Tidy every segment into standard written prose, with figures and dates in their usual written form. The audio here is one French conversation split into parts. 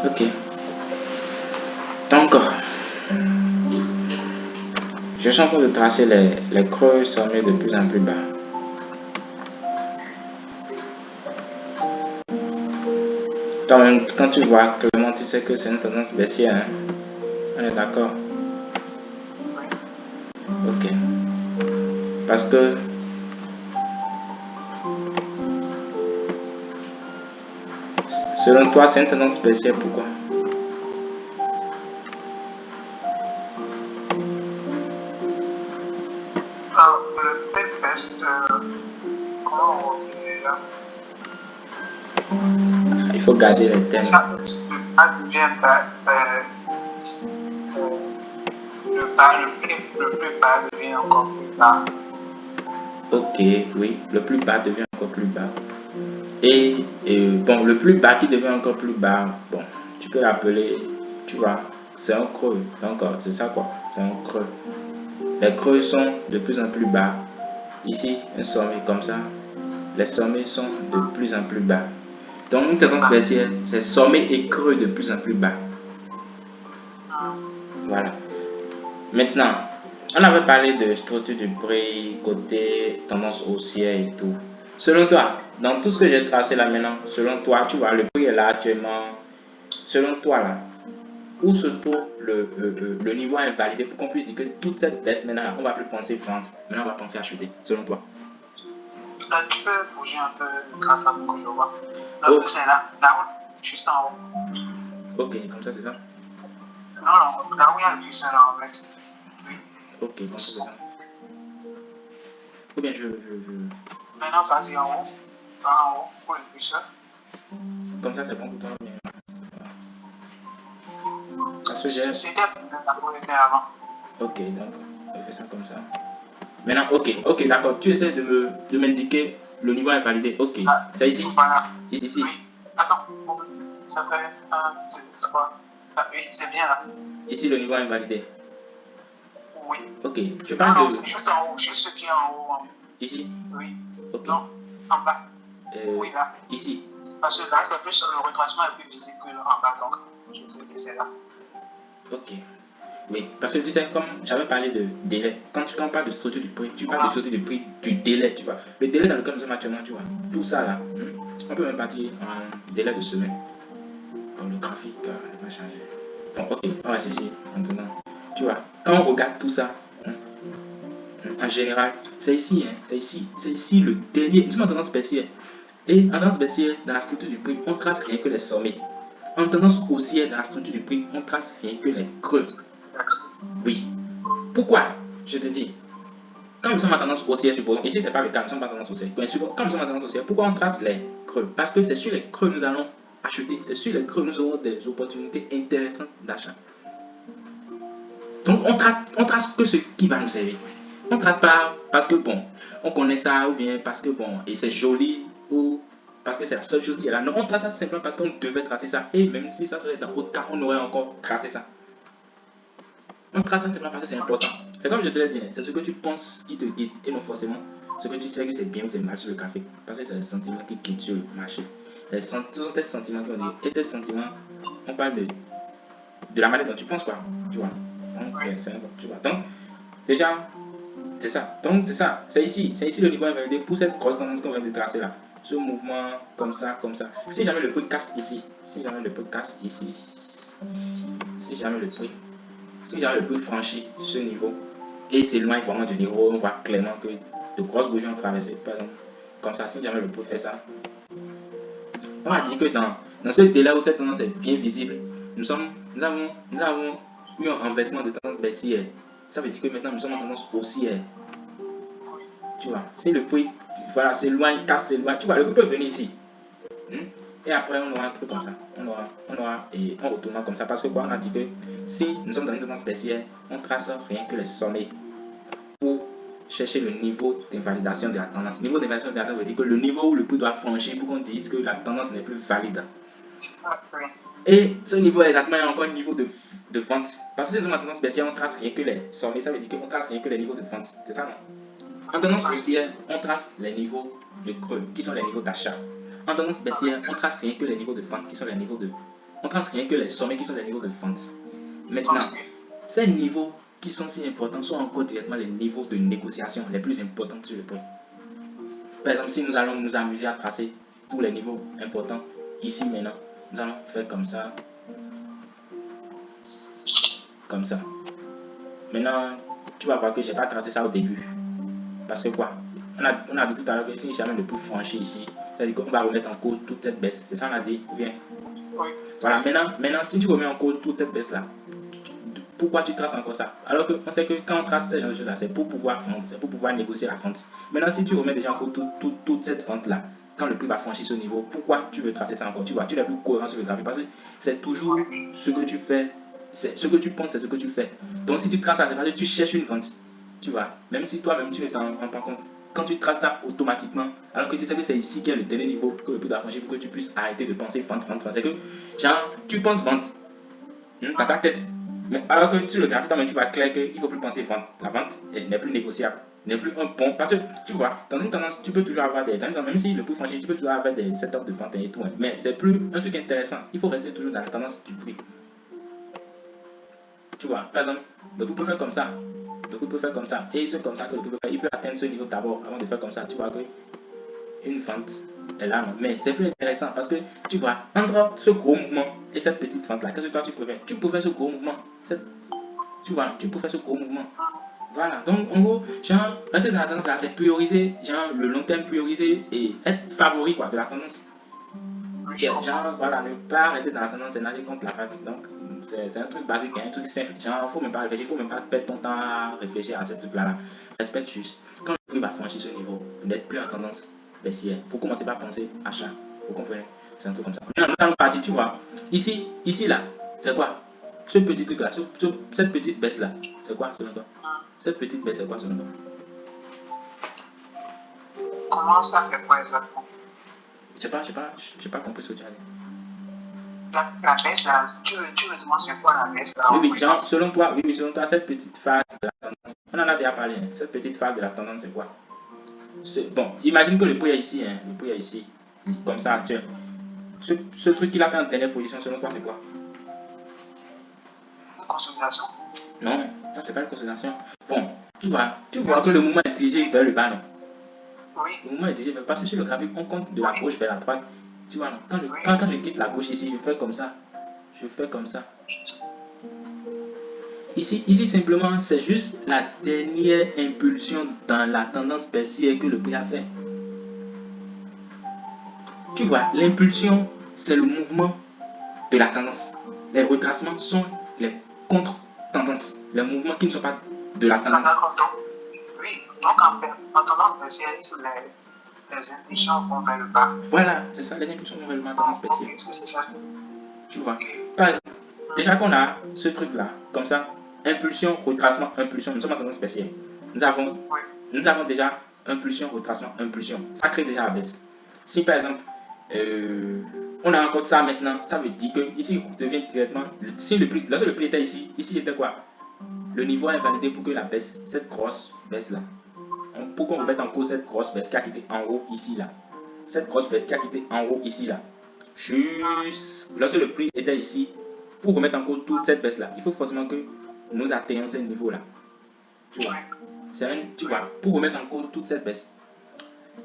Ok. Donc, je suis en train de tracer les creux sommets de plus en plus bas. Donc, quand tu vois clairement, tu sais que c'est une tendance baissière. Hein? On est d'accord? Ok. Parce que selon toi, c'est une tendance baissière. Pourquoi? Le fait baisse comment on dit déjà? Il faut garder les thèmes. Ça devient le plus bas devient encore plus bas. Ok, oui, le plus bas devient encore plus bas. Et bon, le plus bas qui devient encore plus bas, bon, tu peux l'appeler, tu vois, c'est un creux. Donc, c'est ça quoi, c'est un creux. Les creux sont de plus en plus bas. Ici, un sommet comme ça, les sommets sont de plus en plus bas. Donc, une tendance baissière, c'est sommet et creux de plus en plus bas. Voilà. Maintenant, on avait parlé de structure du prix, côté tendance haussière et tout. Selon toi, dans tout ce que j'ai tracé là maintenant, selon toi, tu vois, le prix est là actuellement. Selon toi, là, où se trouve le niveau invalidé pour qu'on puisse dire que toute cette baisse maintenant, là, on va plus penser vendre. Maintenant, on va penser acheter, selon toi. Tu peux bouger un peu le graphe pour que je vois. Oh. C'est là où, juste en haut. Ok, comme ça, c'est ça? Non, là où il y a le curseur là en fait. Oui. Ok, comme ça, c'est ça. Ou bien Maintenant, vas-y en haut. En haut, pour le curseur. Comme ça, c'est bon pour toi. Parce que j'ai... C'était la qualité avant. Ok, donc, on fait ça comme ça. Maintenant, ok, d'accord. Tu essaies de m'indiquer le niveau invalidé. Ok, c'est ici? Voilà. Ici? Oui. Attends, ça fait 1, 2, 3. Oui, c'est bien là. Ici, le niveau invalidé. Oui. Ok, je parle Non, de... c'est juste en haut, juste ce qui est en haut. Ici? Oui. Ok. Non, en bas. Oui, là. Ici? Parce que là, c'est plus le retracement est plus visible que en bas, donc je sais que c'est là. Ok. Oui, parce que tu sais, comme j'avais parlé de délai, quand on parle de structure du prix, tu parles de structure du prix du délai, tu vois. Le délai dans lequel nous sommes actuellement, tu vois. Tout ça là, on peut même partir en délai de semaine. Comme le graphique va changer. Bon, ok, on va chercher maintenant. Tu vois, quand on regarde tout ça, en général, c'est ici, c'est ici le dernier. Nous sommes en tendance baissière. Et en tendance baissière, dans la structure du prix, on trace rien que les sommets. En tendance haussière, dans la structure du prix, on trace rien que les creux. Oui. Pourquoi? Je te dis. Quand nous sommes en tendance haussière, supposons, ici c'est pas le cas, nous sommes pas en tendance haussière. Mais quand nous sommes en tendance haussière, pourquoi on trace les creux? Parce que c'est sur les creux que nous allons acheter, c'est sur les creux que nous aurons des opportunités intéressantes d'achat. Donc on trace que ce qui va nous servir. On trace pas parce que bon, on connaît ça ou bien parce que bon, et c'est joli ou parce que c'est la seule chose qui est là. Non, on trace ça simplement parce qu'on devait tracer ça. Et même si ça serait dans autre cas, on aurait encore tracé ça. On trace ça simplement parce que c'est important. C'est comme je te l'ai dit, c'est ce que tu penses qui te guide et non forcément ce que tu sais que c'est bien ou c'est mal sur le café. Parce que c'est les sentiments qui guident sur le marché. Ce sont tes sentiments qui ont dit. Et tes sentiments, on parle de la manière dont tu penses quoi. Tu vois. Donc, tu vois. Donc, déjà, c'est ça. Donc, c'est ça. C'est ici le niveau invalidé pour cette grosse tendance qu'on vient de tracer là. Ce mouvement comme ça, comme ça. Si jamais le prix casse ici, si jamais le prix casse ici, si jamais le prix franchit ce niveau et s'éloigne vraiment du niveau, on voit clairement que de grosses bougies ont traversé. Par exemple, comme ça, si jamais le prix fait ça, on va dire que dans ce délai où cette tendance est bien visible, nous avons eu un renversement de tendance baissière. Ça veut dire que maintenant nous sommes en tendance haussière. Tu vois, si le prix voilà, s'éloigne, casse, s'éloigne, tu vois, le prix peut venir ici. Et après, on aura un truc comme ça. On aura et un retournement comme ça. Parce que quoi, on a dit que si nous sommes dans une tendance baissière, on trace rien que les sommets pour chercher le niveau d'invalidation de la tendance. Niveau d'invalidation de la tendance veut dire que le niveau où le prix doit franchir pour qu'on dise que la tendance n'est plus valide. Et ce niveau est exactement encore un niveau de vente. Parce que si nous sommes en tendance baissière, on trace rien que les sommets. Ça veut dire qu'on trace rien que les niveaux de vente. C'est ça, non? En tendance haussière, on trace les niveaux de creux, qui sont les niveaux d'achat. En tendance baissière, on trace rien que les niveaux de vente, qui sont les niveaux on trace rien que les sommets qui sont les niveaux de vente. Maintenant, ces niveaux qui sont si importants sont encore directement les niveaux de négociation les plus importants sur le prix. Par exemple, si nous allons nous amuser à tracer tous les niveaux importants ici maintenant, nous allons faire comme ça. Comme ça. Maintenant, tu vas voir que je n'ai pas tracé ça au début. Parce que quoi? On a dit tout à l'heure que si jamais le prix franchit ici, c'est-à-dire qu'on va remettre en cause toute cette baisse. C'est ça on a dit? Ou bien? Oui. Voilà, maintenant, si tu remets en cause toute cette baisse-là, pourquoi tu traces encore ça? Alors qu'on sait que quand on trace ces choses-là, c'est pour pouvoir vendre, c'est pour pouvoir négocier la vente. Maintenant, si tu remets déjà en cause toute cette vente-là, quand le prix va franchir ce niveau, pourquoi tu veux tracer ça encore? Tu vois, tu n'es plus cohérent sur le graphique parce que c'est toujours ce que tu fais, c'est ce que tu penses, c'est ce que tu fais. Donc, si tu traces ça, c'est parce que tu cherches une vente. Tu vois, même si toi-même tu ne t'en rends pas compte, quand tu traces ça automatiquement, alors que tu sais que c'est ici qu'il y a le dernier niveau que le prix doit franchir pour que tu puisses arrêter de penser vente. C'est que, genre, tu penses vente dans ta tête. Mais alors que sur le graphique, toi-même, tu vas clair qu'il ne faut plus penser vente. La vente n'est plus négociable, n'est plus un bon. Parce que tu vois, dans une tendance, tu peux toujours avoir des. Même si le prix franchit, tu peux toujours avoir des setups de vente et tout. Mais c'est plus un truc intéressant. Il faut rester toujours dans la tendance du prix. Tu vois, par exemple, le prix peut faire comme ça. Le prix peut faire comme ça. Et c'est comme ça que le prix peut faire. Il peut atteindre ce niveau d'abord avant de faire comme ça. Tu vois que une vente est là, non. Mais c'est plus intéressant parce que tu vois, entre ce gros mouvement et cette petite vente là, qu'est-ce que toi tu préfères? Tu préfères ce gros mouvement. Tu vois, tu préfères ce gros mouvement. Voilà, donc en gros, genre, rester dans la tendance là, c'est prioriser, genre, le long terme, prioriser et être favori quoi, de la tendance. Genre, voilà, ne pas rester dans la tendance et nager contre la vague. Donc, c'est un truc basique, un truc simple. Genre, faut même pas réfléchir, faut même pas perdre ton temps à réfléchir à ce truc-là. Respecte juste. Quand le prix va franchir ce niveau, vous n'êtes plus en tendance baissière. Faut commencer par penser achat. Vous comprenez? C'est un truc comme ça. Maintenant, nous allons partir, tu vois. Ici, là, c'est quoi? Ce petit truc-là, cette petite baisse-là, c'est quoi selon toi? Cette petite baisse, c'est quoi selon toi? Comment ça, c'est quoi exactement? J'ai pas compris ce que tu as dit. La baisse, là, tu me demandes c'est quoi la baisse là? Oui, genre, selon toi, cette petite phase de la tendance, on en a déjà parlé, hein, cette petite phase de la tendance, c'est quoi? Bon, imagine que le prix est ici, hein, le prix est ici, comme ça, actuel. Ce truc qu'il a fait en dernière position, selon toi, c'est quoi? Une consolidation? Non, ça, c'est pas une consolidation. Bon, tu vois que le mouvement est dirigé vers le bas, non? Oui. Le mouvement est dirigé vers, parce que sur le graphique, on compte de la gauche vers la droite. Tu vois, non? Quand je quitte la gauche ici, je fais comme ça. Je fais comme ça. Ici simplement, c'est juste la dernière impulsion dans la tendance baissière que le prix a fait. Tu vois, l'impulsion, c'est le mouvement de la tendance. Les retracements sont les contre-tendances, les mouvements qui ne sont pas de la tendance. Oui, donc en tendance baissière, les impulsions vont vers le bas. Voilà, c'est ça, les impulsions vont vers le bas, tendance baissière. C'est ça. Tu vois, par exemple, déjà qu'on a ce truc-là, comme ça, impulsion, retracement, impulsion, nous sommes en tendance baissière. Nous avons déjà impulsion, retracement, impulsion. Ça crée déjà la baisse. Si par exemple, on a encore ça maintenant, ça veut dire que ici devient directement, si lorsque le prix était ici il était quoi? Le niveau est validé pour que la baisse, cette grosse baisse là, pour qu'on remette en cause cette grosse baisse qui a quitté en haut ici là, cette grosse baisse qui a quitté en haut ici là, juste lorsque le prix était ici, pour remettre en cause toute cette baisse là, il faut forcément que nous atteignions ce niveau là. Tu vois, pour remettre en cause toute cette baisse.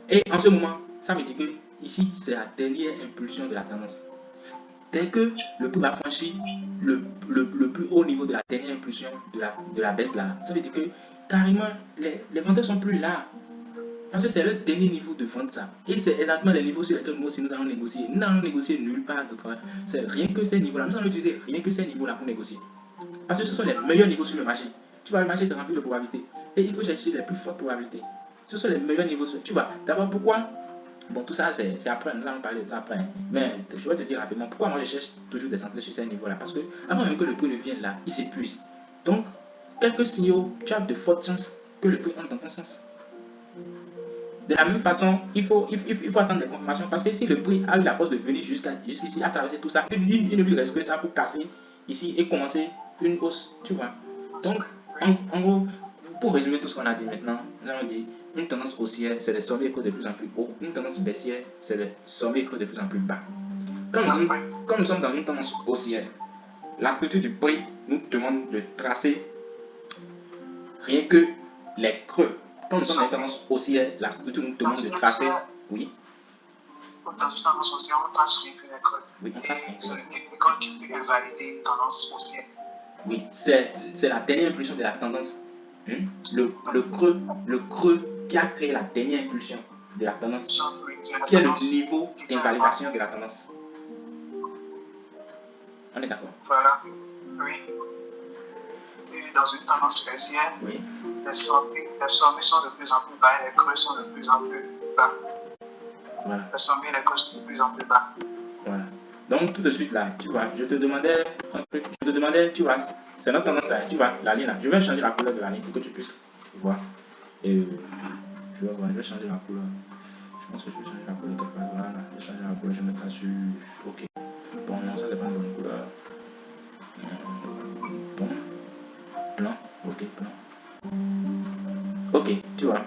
Et en ce moment, ça veut dire que ici, c'est la dernière impulsion de la tendance. Dès que le prix va franchir le plus haut niveau de la dernière impulsion de la baisse là, ça veut dire que carrément, les vendeurs sont plus là. Parce que c'est le dernier niveau de vente ça. Et c'est exactement les niveaux sur lesquels nous aussi nous allons négocier. Nous n'allons négocier nulle part d'autre. C'est rien que ces niveaux-là. Nous allons utiliser rien que ces niveaux-là pour négocier. Parce que ce sont les meilleurs niveaux sur le marché. Tu vois, le marché c'est rempli de probabilités. Et il faut chercher les plus fortes probabilités. Ce sont les meilleurs niveaux. Tu vois, d'abord pourquoi? Bon, tout ça c'est après, nous allons parler de ça après. Mais je vais te dire rapidement pourquoi moi je cherche toujours des entrées sur ces niveaux-là. Parce que avant même que le prix ne vienne là, il s'épuise. Donc, quelques signaux, tu as de fortes chances que le prix entre dans ton sens. De la même façon, il faut attendre des confirmations parce que si le prix a eu la force de venir jusqu'ici, à traverser tout ça, il ne lui reste que ça pour casser ici et commencer une hausse, tu vois. Donc, en gros, pour résumer tout ce qu'on a dit maintenant, nous allons dire une tendance haussière, c'est les sommets et creux de plus en plus haut. Une tendance baissière, c'est les sommets et creux de plus en plus bas. Quand comme nous sommes dans une tendance haussière, la structure du prix nous demande de tracer rien que les creux. Quand nous sommes dans une tendance haussière, la structure nous demande de tracer. Oui. Dans une tendance haussière, on trace rien que les creux. Oui, on trace rien que C'est les le creux. technical qui peut invalider une tendance haussière. Oui, c'est la dernière impulsion de la tendance. Le creux qui a créé la dernière impulsion de la tendance, qui est le niveau d'invalidation de la tendance. On est d'accord? Voilà, oui. Et dans une tendance baissière, Oui. les sommets sont de plus en plus bas et les creux sont de plus en plus bas. Voilà. Les sommets et les creux sont de plus en plus bas. Voilà. Donc tout de suite là, tu vois, je te demandais un truc, tu vois, c'est notre tendance là, tu vois, la ligne là. Je vais changer la couleur de la ligne pour que tu puisses voir. Et je vais changer la couleur. Je pense que je vais changer la couleur quelque part. Voilà, je vais changer la couleur, je vais mettre ça sur. Ok. Bon, non, ça dépend de la couleur. Bon. Blanc. Ok, blanc. Ok, tu vois.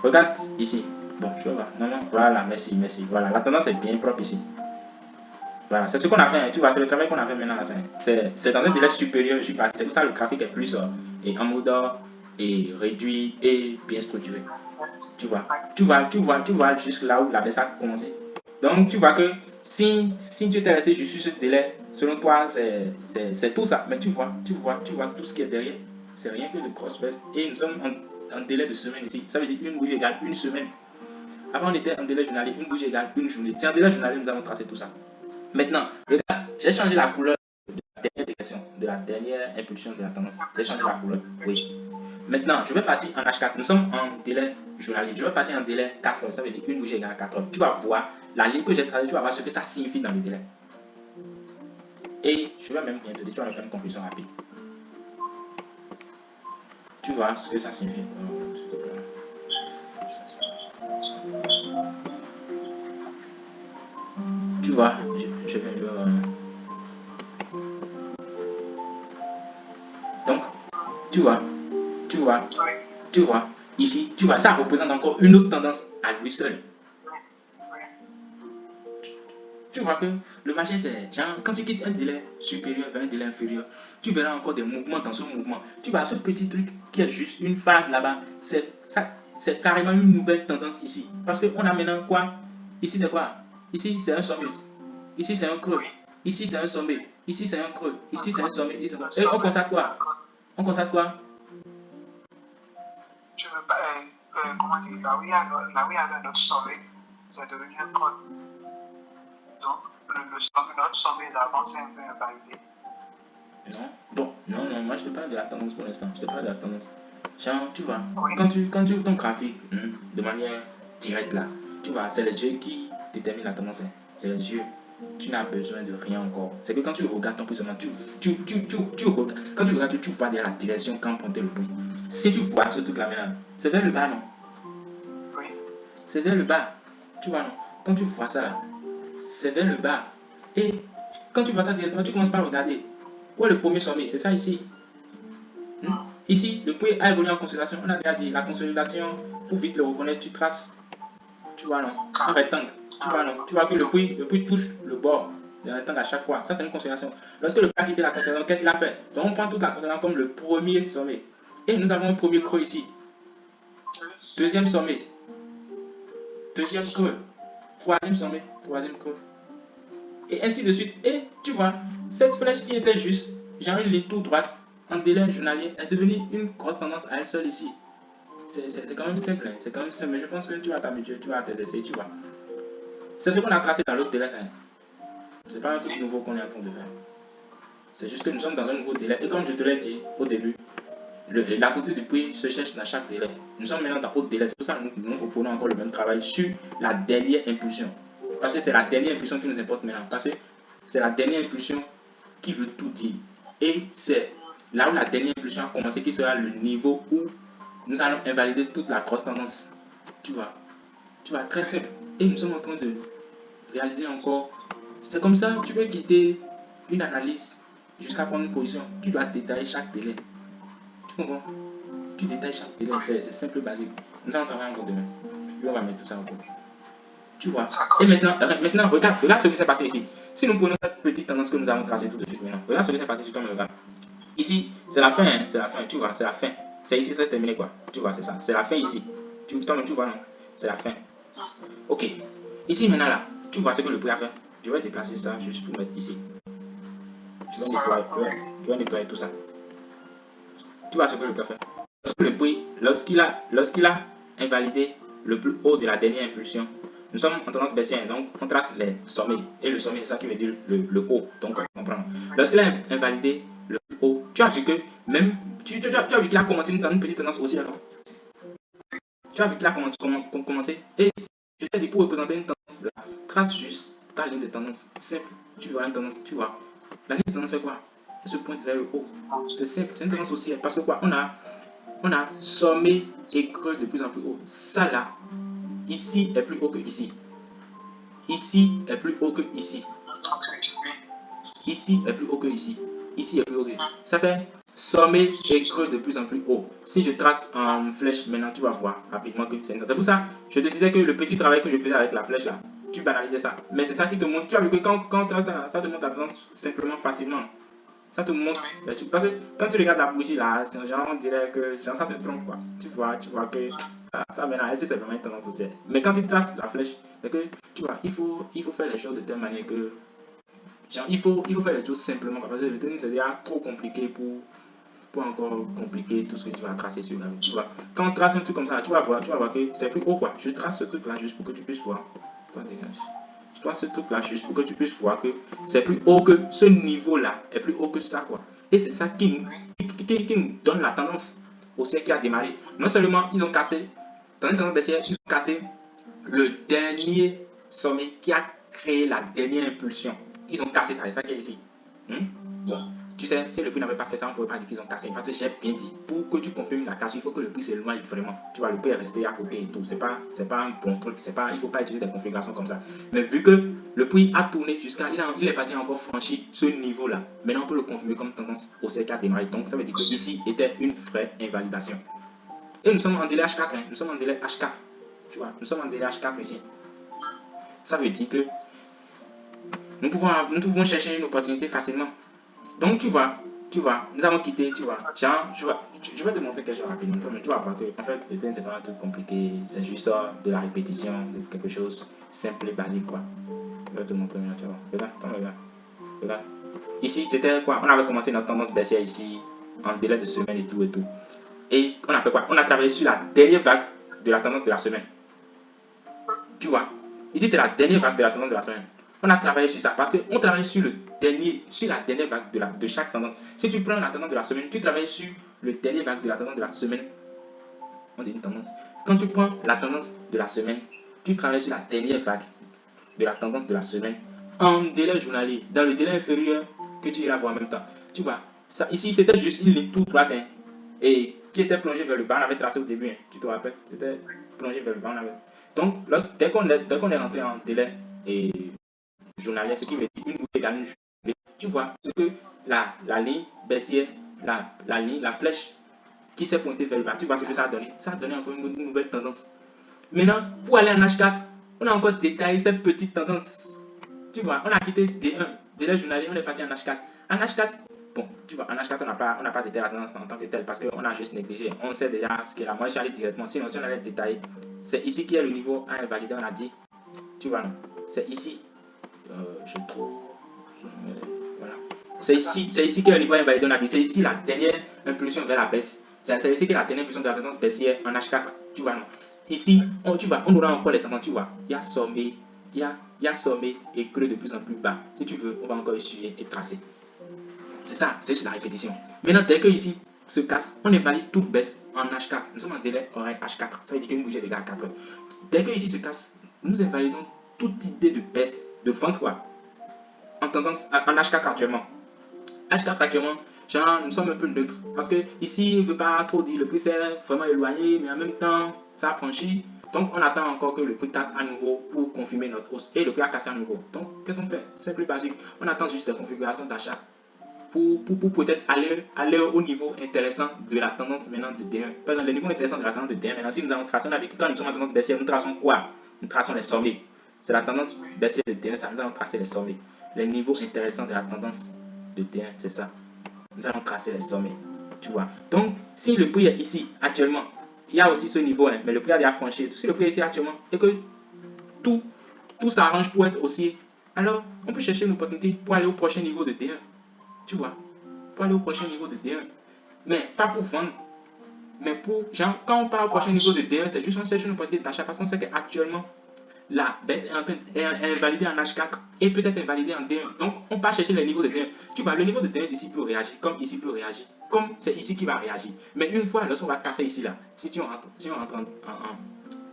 Regarde ici. Bon, je vois. Non, non, voilà, merci. Voilà, la tendance est bien propre ici. Voilà, c'est ce qu'on a fait, hein, tu vois, c'est le travail qu'on a fait maintenant. C'est dans un délai supérieur, je suis parti. C'est pour ça que le graphique est plus en mode et réduit et bien structuré. Tu vois jusque là où la baisse a commencé. Donc tu vois que si tu t'es resté juste sur ce délai, selon toi, c'est tout ça. Mais tu vois tout ce qui est derrière. C'est rien que de grosse baisse. Et nous sommes en délai de semaine ici. Ça veut dire une bougie égale une semaine. Avant on était en délai journalier, une bougie égale une journée. C'est en délai journalier nous avons tracé tout ça. Maintenant, regarde, j'ai changé la couleur de la dernière direction, de la dernière impulsion de la tendance. J'ai changé la couleur. Oui. Maintenant, je vais partir en H4. Nous sommes en délai journalier. Je vais partir en délai 4 heures. Ça veut dire une bougie égale 4 heures. Tu vas voir la ligne que j'ai tracée, tu vas voir ce que ça signifie dans le délai. Et je vais même rien te dire, tu vas me faire une conclusion rapide. Tu vois ce que ça signifie. Tu vois, je vais. Donc, tu vois, ici, tu vois, ça représente encore une autre tendance à lui seul. Tu vois que le marché, c'est genre, quand tu quittes un délai supérieur vers un délai inférieur, tu verras encore des mouvements dans ce mouvement. Tu vois, ce petit truc qui est juste une phase là-bas, c'est carrément une nouvelle tendance ici. Parce qu'on a maintenant quoi? Ici, c'est quoi? Ici, c'est un sommet. Ici, c'est un creux. Ici, c'est un sommet. Ici, c'est un creux. Ici, c'est un sommet. Ici, c'est un creux. Et on constate quoi? On constate quoi? Je veux pas, comment dire, là où il y avait notre sommet, c'est devenu un creux. Donc, notre sommet d'avant, c'est un peu invalidé. Non, bon, non, moi je te parle de la tendance pour l'instant. Je te parle de la tendance. Genre, tu vois, Oui. quand tu ouvres ton graphique de manière directe là, tu vois, c'est les yeux qui déterminent la tendance. Hein. C'est les yeux. Tu n'as besoin de rien encore. C'est que quand tu regardes ton positionnement, quand tu regardes, tu vois derrière la direction quand pointer le bruit. Si tu vois ce truc là maintenant, c'est vers le bas, non? Oui. C'est vers le bas. Tu vois, non? Quand tu vois ça là, c'est vers le bas. Et quand tu vois ça directement, tu commences par regarder. Où est le premier sommet? C'est ça ici. Ici, le prix a évolué en consolidation. On a déjà dit la consolidation, pour vite le reconnaître, tu traces, tu vois, non, un rectangle. Tu vois, non, tu vois que le prix touche le bord de rectangle à chaque fois. Ça, c'est une consolidation. Lorsque le prix a quitté la consolidation, qu'est-ce qu'il a fait? Donc, on prend toute la consolidation comme le premier sommet. Et nous avons un premier creux ici. Deuxième sommet. Deuxième creux. Troisième sommet. Troisième creux. Et ainsi de suite. Et tu vois, cette flèche qui était juste, genre une ligne toute droite, en délai journalier, est devenue une grosse tendance à elle seule ici. C'est quand même simple, hein. C'est quand même simple, mais je pense que tu vas t'habituer, tu vas t'essayer, tu vois. C'est ce qu'on a tracé dans l'autre délai, hein. C'est pas un truc nouveau qu'on est en train de faire. C'est juste que nous sommes dans un nouveau délai. Et comme je te l'ai dit au début, la sortie du prix se cherche dans chaque délai. Nous sommes maintenant dans l'autre délai. C'est pour ça que nous reprenons encore le même travail sur la dernière impulsion. Parce que c'est la dernière impulsion qui nous importe maintenant. Parce que c'est la dernière impulsion qui veut tout dire. Et c'est là où la dernière impulsion a commencé qui sera le niveau où nous allons invalider toute la grosse tendance. Tu vois, très simple. Et nous sommes en train de réaliser encore. C'est comme ça, tu peux quitter une analyse jusqu'à prendre une position. Tu dois détailler chaque délai. Tu comprends? Tu détailles chaque délai. C'est simple, basique. Nous allons travailler encore demain. Et on va mettre tout ça en compte. Tu vois. D'accord. Et maintenant regarde ce qui s'est passé ici. Si nous prenons cette petite tendance que nous avons tracée tout de suite maintenant, regarde ce qui s'est passé ici comme regarde. Ici, c'est la fin, hein, c'est la fin, tu vois, c'est la fin. C'est ici, c'est terminé quoi. Tu vois, c'est ça. C'est la fin ici. Toi-même, tu vois, non? C'est la fin. Ok. Ici, maintenant là, tu vois ce que le prix a fait. Je vais déplacer ça juste pour mettre ici. Je vais nettoyer tout ça. Tu vois ce que le prix a fait. Lorsque le prix, lorsqu'il a invalidé le plus haut de la dernière impulsion, nous sommes en tendance baissière, donc on trace les sommets. Et le sommet, c'est ça qui veut dire le haut. Donc on comprend. Lorsqu'il a invalidé le plus haut, tu as vu que même, tu as vu qu'il a commencé une petite tendance aussi alors. Tu as vu qu'il a commencé. Et je t'ai dit pour représenter une tendance, là, trace juste ta ligne de tendance simple. Tu vois une tendance, tu vois. La ligne de tendance fait quoi? Elle se pointe vers le haut. C'est simple, c'est une tendance haussière. Parce que quoi? On a sommet et creux de plus en plus haut. Ça là, ici est plus haut que ici. Ici est plus haut que ici. Ici est plus haut que ici. Ici est plus haut que ici. Ça fait sommet et creux de plus en plus haut. Si je trace en flèche, maintenant tu vas voir rapidement que c'est une tendance. C'est pour ça je te disais que le petit travail que je faisais avec la flèche là, tu banalisais ça. Mais c'est ça qui te montre. Tu as vu que quand on trace ça te montre la tendance simplement facilement. Ça te montre. Parce que quand tu regardes la bougie là, genre, on dirait que genre, ça te trompe quoi. Tu vois que ça maintenant, c'est vraiment une tendance haussière. Mais quand tu traces la flèche, c'est que tu vois, il faut faire les choses de telle manière que genre, il faut faire les choses simplement. Parce que le tennis c'est déjà trop compliqué pour encore compliquer tout ce que tu vas tracer sur la ligne. Tu vois, quand on trace un truc comme ça, tu vas voir que c'est plus haut quoi. Je trace ce truc là juste pour que tu puisses voir. Toi, dégage. Je trace ce truc là juste pour que tu puisses voir que c'est plus haut que ce niveau là est plus haut que ça quoi. Et c'est ça qui nous donne la tendance haussière qui a démarré. Non seulement ils ont cassé, dans une tendance baissière, ils ont cassé le dernier sommet qui a créé la dernière impulsion. Ils ont cassé ça, c'est ça qui est ici. Bon, tu sais, si le prix n'avait pas fait ça, on ne pourrait pas dire qu'ils ont cassé. Parce que j'ai bien dit, pour que tu confirmes la casse, il faut que le prix s'éloigne vraiment. Tu vois, le prix est resté à côté et tout. C'est pas un bon truc. Il ne faut pas utiliser des configurations comme ça. Mais vu que le prix a tourné jusqu'à. Il est parti encore franchir ce niveau-là. Maintenant, on peut le confirmer comme tendance haussière qui a démarré. Donc, ça veut dire que ici était une vraie invalidation. Et nous sommes en délai H4. Nous sommes en délai H4. Tu vois, nous sommes en délai H4 ici. Ça veut dire que nous pouvons chercher une opportunité facilement. Donc tu vois, nous avons quitté, tu vois. Genre, je vais te montrer quelque chose rapidement. Mais tu vas voir que en fait, le tennis c'est pas un truc compliqué, c'est juste ça, de la répétition, de quelque chose simple et basique quoi. Je vais te montrer maintenant, tu vois. Regarde. Ici, c'était quoi? On avait commencé notre tendance baissière ici, en délai de semaine et tout et tout. Et on a fait quoi? On a travaillé sur la dernière vague de la tendance de la semaine. Tu vois, ici c'est la dernière vague de la tendance de la semaine. On a travaillé sur ça parce qu'on travaille sur la dernière vague de chaque tendance. Si tu prends la tendance de la semaine, tu travailles sur le dernier vague de la tendance de la semaine. On dit une tendance. Quand tu prends la tendance de la semaine, tu travailles sur la dernière vague de la tendance de la semaine en délai journalier, dans le délai inférieur que tu iras voir en même temps. Tu vois, ça, ici c'était juste une ligne toute droite et qui était plongée vers le bas. On avait tracé au début, tu te rappelles, c'était plongé vers le bas. Donc, dès qu'on est rentré en délai journalier, ce qui veut dire une bougie égale une journée, tu vois ce que la ligne baissière, la flèche qui s'est pointée vers le bas, tu vois ce que ça a donné? Ça a donné encore une nouvelle tendance. Maintenant, pour aller en H4, on a encore détaillé cette petite tendance. Tu vois, on a quitté D1, délai journalier, on est parti en H4. En H4, bon, tu vois, en H4, on n'a pas détaillé la tendance en tant que telle parce qu'on a juste négligé. On sait déjà ce qu'est là. Moi, je suis allé directement. Sinon, si on allait détailler, c'est ici qui est le niveau à invalider, on a dit. Tu vois, non? C'est ici. Je trouve. Voilà. C'est ici qu'il y a le niveau invalidé. On a dit c'est ici la dernière impulsion vers la baisse. C'est ici que la dernière impulsion de la tendance baissière en H4. Tu vois, non? Ici, tu vois, on aura encore les tendances. Tu vois, il y a sommet, il y a sommet et creux de plus en plus bas. Si tu veux, on va encore essuyer et tracer. C'est ça, c'est juste la répétition. Maintenant, dès que ici se casse, on invalide toute baisse en H4. Nous sommes en délai horaire H4. Ça veut dire qu'une bougie est égale à 4 heures. Dès que ici se casse, nous invalidons toute idée de baisse, de vente quoi, en tendance en H4 actuellement. H4 actuellement, genre, nous sommes un peu neutres. Parce que ici, il ne veut pas trop dire le prix c'est vraiment éloigné, mais en même temps, ça franchit. Donc, on attend encore que le prix casse à nouveau pour confirmer notre hausse. Et le prix a cassé à nouveau. Donc, qu'est-ce qu'on fait? C'est plus basique. On attend juste la configuration d'achat pour peut-être aller au niveau intéressant de la tendance maintenant de D1. Par exemple, le niveau intéressant de la tendance de D1, maintenant, si nous avons tracé, on a dit que quand nous sommes en tendance baissière, nous traçons quoi? Nous traçons les sommets. C'est la tendance baissière de T1, ça nous allons tracer les sommets. Les niveaux intéressants de la tendance de T1, c'est ça. Nous allons tracer les sommets. Tu vois. Donc, si le prix est ici actuellement, il y a aussi ce niveau, hein, mais le prix a déjà franchi. Si le prix est ici actuellement et que tout s'arrange pour être haussier, alors on peut chercher une opportunité pour aller au prochain niveau de T1. Tu vois. Pour aller au prochain niveau de T1. Mais pas pour vendre. Mais pour, genre, quand on parle au prochain niveau de D1, c'est juste on cherche une opportunité d'achat parce qu'on sait qu'actuellement, la baisse est invalidée en H4 et peut-être invalidée en D1. Donc, on part chercher les niveaux de D1. Tu vois, le niveau de D1 d'ici peut réagir, comme ici peut réagir, comme c'est ici qui va réagir. Mais une fois, lorsqu'on va casser ici, là, si on rentre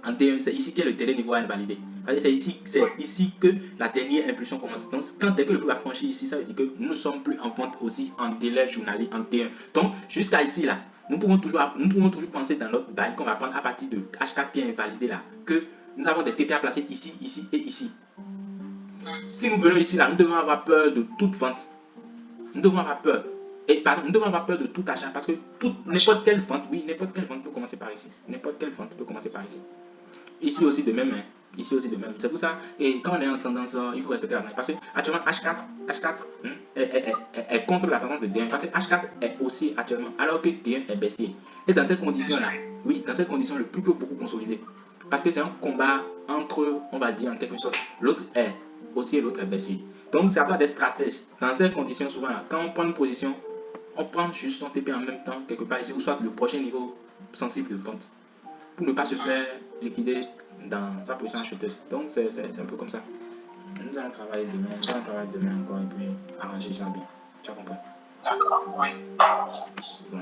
en D1, c'est ici que le dernier niveau à invalider. C'est ici que la dernière impulsion commence. Donc, dès que le prix va franchir ici, ça veut dire que nous ne sommes plus en vente aussi en délai journalier en T1. Donc, jusqu'à ici, là, nous pouvons toujours penser dans notre buy qu'on va prendre à partir de H4 qui est invalidé là, que nous avons des TP à placer ici, ici et ici. Si nous venons ici, là, nous devons avoir peur de toute vente. Nous devons avoir peur. Nous devons avoir peur de tout achat parce que n'importe quelle vente, oui, n'importe quelle vente peut commencer par ici. N'importe quelle vente peut commencer par ici. Ici aussi de même, hein. Ici aussi de même. C'est pour ça, et quand on est en tendance, il faut respecter la tendance. Parce que actuellement, H4 est contre la tendance de D1. Parce que H4 est haussier actuellement, alors que D1 est baissier. Et dans ces conditions-là, oui, dans ces conditions, le prix peut beaucoup consolider. Parce que c'est un combat entre, on va dire en quelque sorte, l'autre est haussier, l'autre est baissier. Donc, c'est à toi des stratèges. Dans ces conditions, souvent, là, quand on prend une position, on prend juste son TP en même temps, quelque part ici, ou soit le prochain niveau sensible de vente, pour ne pas se faire liquider dans sa position acheteuse. Donc, c'est un peu comme ça. Nous allons travailler demain encore et puis arranger ça bien. Tu as compris? D'accord, oui. Bon.